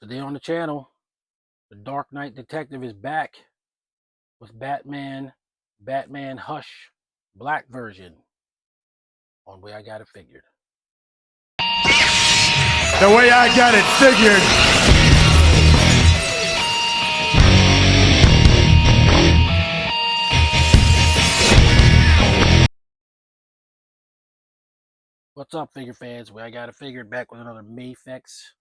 Today on the channel, the Dark Knight Detective is back with Batman Hush, Black version on Way I Got It Figured. The way I got it figured. What's up, figure fans? Way I Got It Figured, back with another Mafex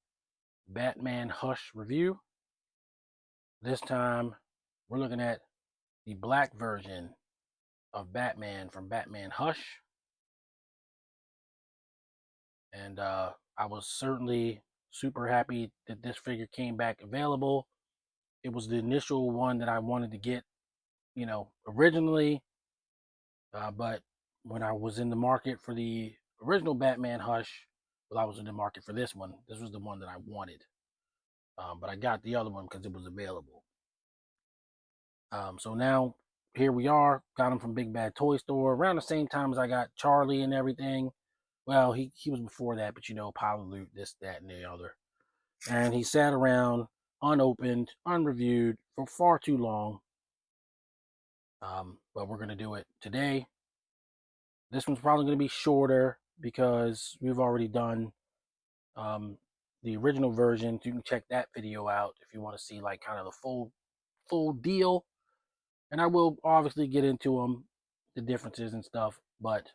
Batman Hush review. This time, we're looking at the black version of Batman from Batman Hush. And I was certainly super happy that this figure came back available. It was the initial one that I wanted to get, originally. But when I was in the market for the original Batman Hush, well, I was in the market for this one. This was the one that I wanted. But I got the other one because it was available. So now here we are. Got him from Big Bad Toy Store around the same time as I got Charlie and everything. Well, he was before that, but Power Loot, this, that, and the other. And he sat around unopened, unreviewed for far too long. But we're going to do it today. This one's probably going to be shorter because we've already done the original version. You can check that video out if you want to see like kind of the full deal. And I will obviously get into them, the differences and stuff, but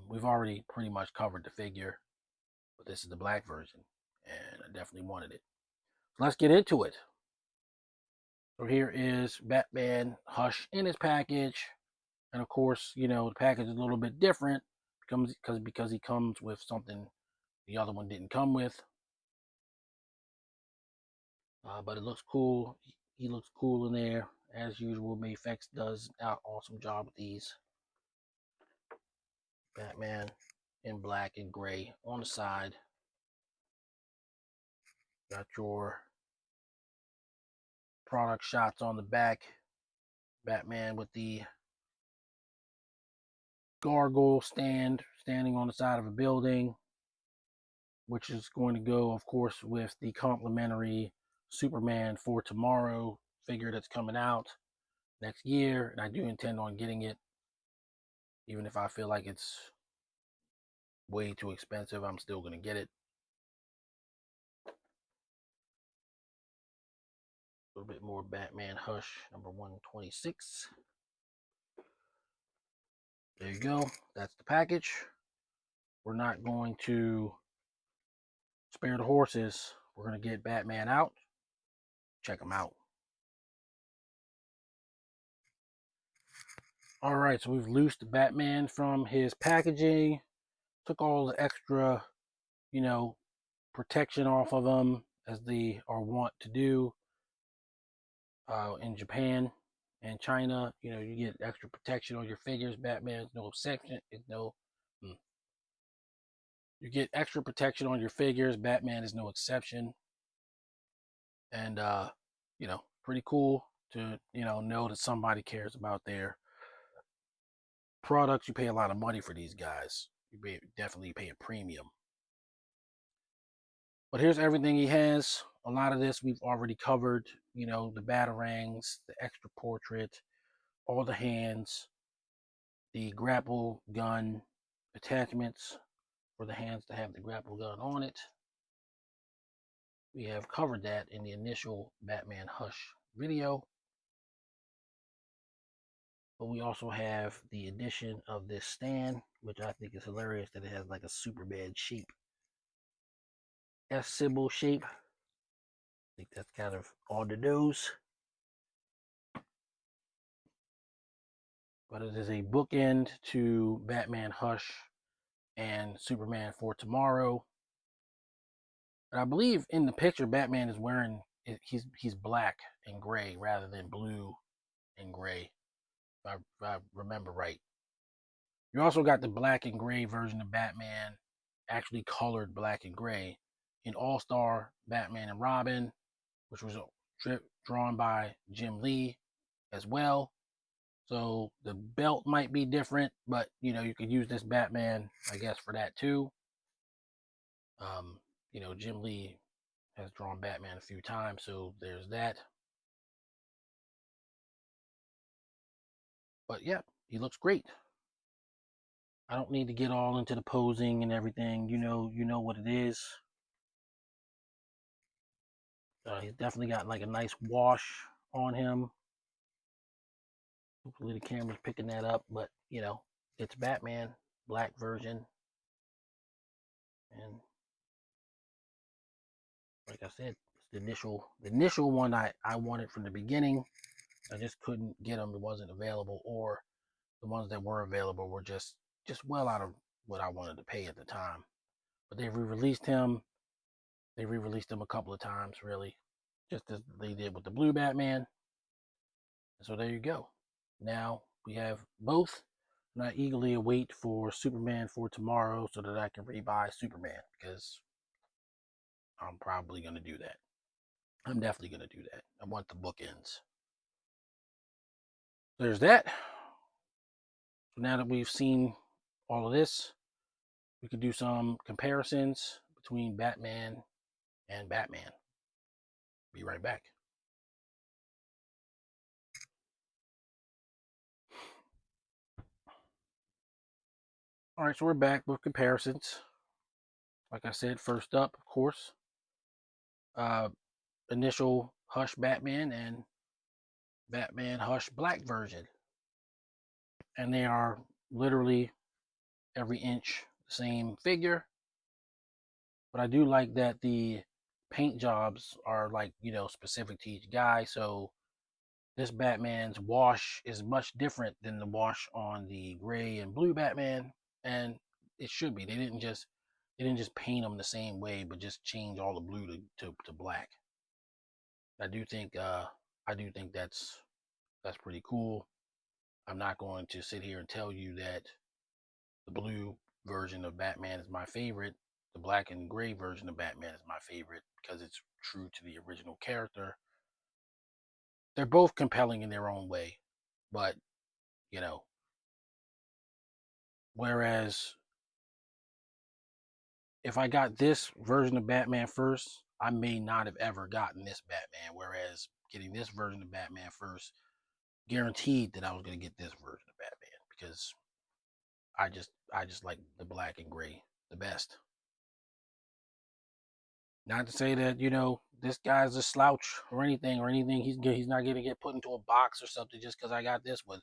we've already pretty much covered the figure. But this is the black version, and I definitely wanted it. So let's get into it. So here is Batman Hush in his package. And of course, the package is a little bit different because he comes with something the other one didn't come with. But it looks cool. He looks cool in there. As usual, Mafex does an awesome job with these. Batman in black and gray on the side. Got your product shots on the back. Batman with the gargoyle standing on the side of a building, which is going to go, of course, with the complimentary Superman for Tomorrow figure that's coming out next year. And I do intend on getting it, even if I feel like it's way too expensive. I'm still going to get it. A little bit more Batman Hush, number 126. There you go. That's the package. We're not going to spare the horses. We're going to get Batman out. Check him out. All right, so we've loosed the Batman from his packaging. Took all the extra, protection off of them, as they are wont to do in Japan and China. You get extra protection on your figures. Batman is no exception. You get extra protection on your figures. Batman is no exception. And pretty cool to know that somebody cares about their products. You pay a lot of money for these guys. You definitely pay a premium. But here's everything he has. A lot of this we've already covered. The batarangs, the extra portrait, all the hands, the grapple gun attachments for the hands to have the grapple gun on it. We have covered that in the initial Batman Hush video. But we also have the addition of this stand, which I think is hilarious that it has like a Superman shape. S symbol shape. I think that's kind of on the nose. But it is a bookend to Batman Hush and Superman for Tomorrow. And I believe in the picture, Batman is wearing, he's black and gray rather than blue and gray, if I remember right. You also got the black and gray version of Batman, actually colored black and gray, in All-Star Batman and Robin, which was drawn by Jim Lee as well. So the belt might be different, but you could use this Batman, I guess, for that too. Jim Lee has drawn Batman a few times, so there's that. But yeah, he looks great. I don't need to get all into the posing and everything. You know what it is. He's definitely got like a nice wash on him. Hopefully the camera's picking that up, but it's Batman, black version, and like I said, it's the initial one I wanted from the beginning. I just couldn't get them; it wasn't available, or the ones that were available were just well out of what I wanted to pay at the time. But they re-released him. They re-released him a couple of times, really, just as they did with the blue Batman. So there you go. Now we have both, and I eagerly await for Superman for tomorrow so that I can rebuy Superman, because I'm probably going to do that. I'm definitely going to do that. I want the bookends. There's that. So now that we've seen all of this, we can do some comparisons between Batman and Batman. Be right back. All right, so we're back with comparisons. Like I said, first up, of course, uh, initial Hush Batman and Batman Hush Black version. And they are literally every inch the same figure. But I do like that the paint jobs are like, specific to each guy. So this Batman's wash is much different than the wash on the gray and blue Batman. And it should be. They didn't just paint them the same way, but just change all the blue to black. I do think that's pretty cool. I'm not going to sit here and tell you that the blue version of Batman is my favorite. The black and gray version of Batman is my favorite because it's true to the original character. They're both compelling in their own way, but you know, whereas if I got this version of Batman first, I may not have ever gotten this Batman. Whereas getting this version of Batman first guaranteed that I was going to get this version of Batman because I just like the black and gray the best. Not to say that this guy's a slouch or anything. He's not going to get put into a box or something just because I got this one.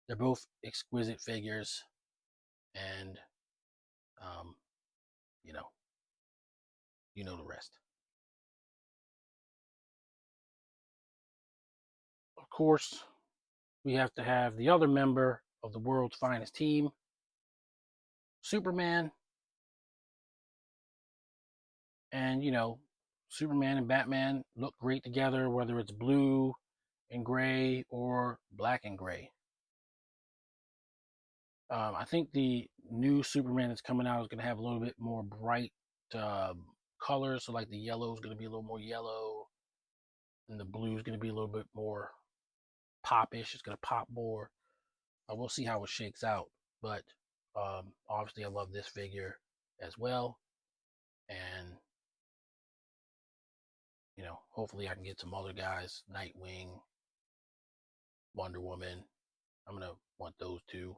They're both exquisite figures, and um, you know, you know the rest. Of course, we have to have the other member of the world's finest team, Superman, and Superman and Batman look great together, whether it's blue and gray or black and gray. I think the new Superman that's coming out is going to have a little bit more bright colors. So, like the yellow is going to be a little more yellow, and the blue is going to be a little bit more popish. It's going to pop more. We'll see how it shakes out. But obviously, I love this figure as well. And, hopefully, I can get some other guys, Nightwing, Wonder Woman. I'm going to want those two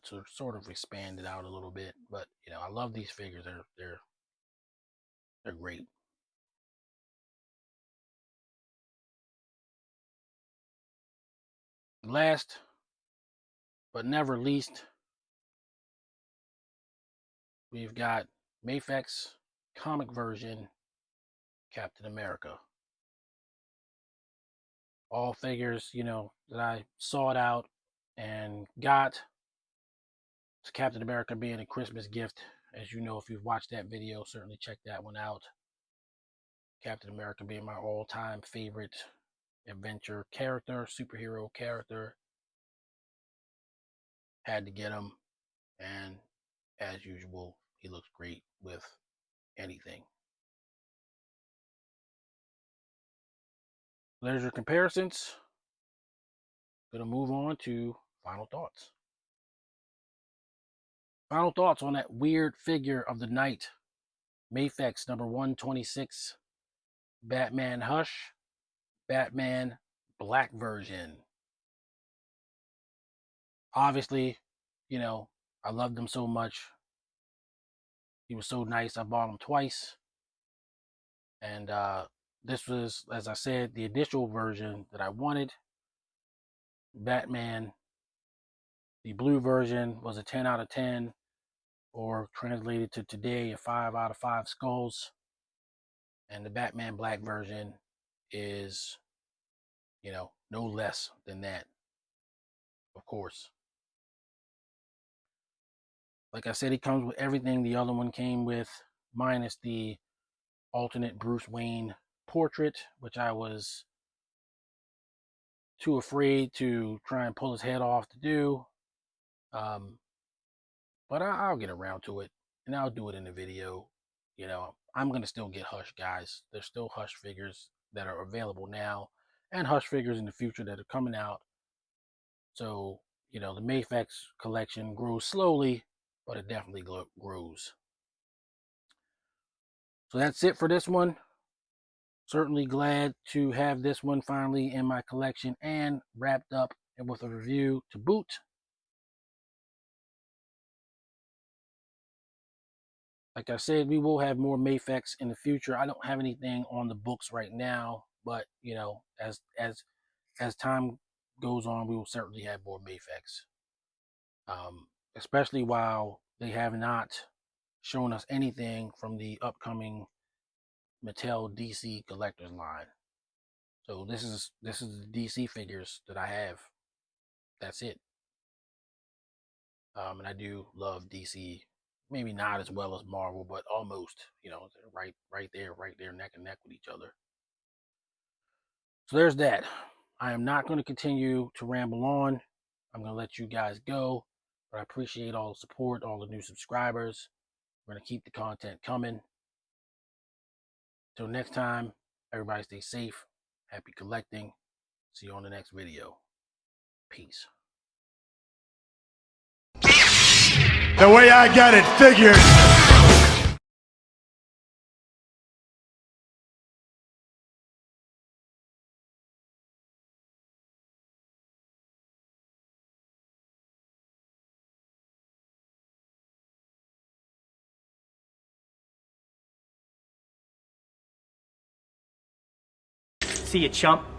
to sort of expand it out a little bit. But, I love these figures. They're great. Last but never least, we've got Mafex comic version Captain America. All figures, that I sought out and got. It's Captain America being a Christmas gift. As you know, if you've watched that video, certainly check that one out. Captain America being my all-time favorite adventure character, superhero character. Had to get him, and as usual, he looks great with anything. There's your comparisons. Gonna move on to final thoughts. Final thoughts on that weird figure of the night, Mafex number 126, Batman Hush, Batman Black version. Obviously, you know, I loved him so much. He was so nice. I bought him twice. And this was, as I said, the initial version that I wanted. Batman, the blue version, was a 10 out of 10, or translated to today, a 5 out of 5 skulls. And the Batman Black version is, no less than that, of course. Like I said, he comes with everything the other one came with, minus the alternate Bruce Wayne portrait, which I was too afraid to try and pull his head off to do. But I'll get around to it, and I'll do it in the video. I'm going to still get Hush, guys. There's still Hush figures that are available now, and Hush figures in the future that are coming out. So, the Mafex collection grows slowly, but it definitely grows. So that's it for this one. Certainly glad to have this one finally in my collection and wrapped up and with a review to boot. Like I said, we will have more Mafex in the future. I don't have anything on the books right now, but as time goes on, we will certainly have more Mafex. Especially while they have not shown us anything from the upcoming Mattel DC collectors line. So this is the DC figures that I have. That's it. And I do love DC. Maybe not as well as Marvel, but almost. Right there, neck and neck with each other. So there's that. I am not going to continue to ramble on. I'm going to let you guys go. But I appreciate all the support, all the new subscribers. We're going to keep the content coming. Till next time, everybody stay safe. Happy collecting. See you on the next video. Peace. The way I got it figured. See you, chump.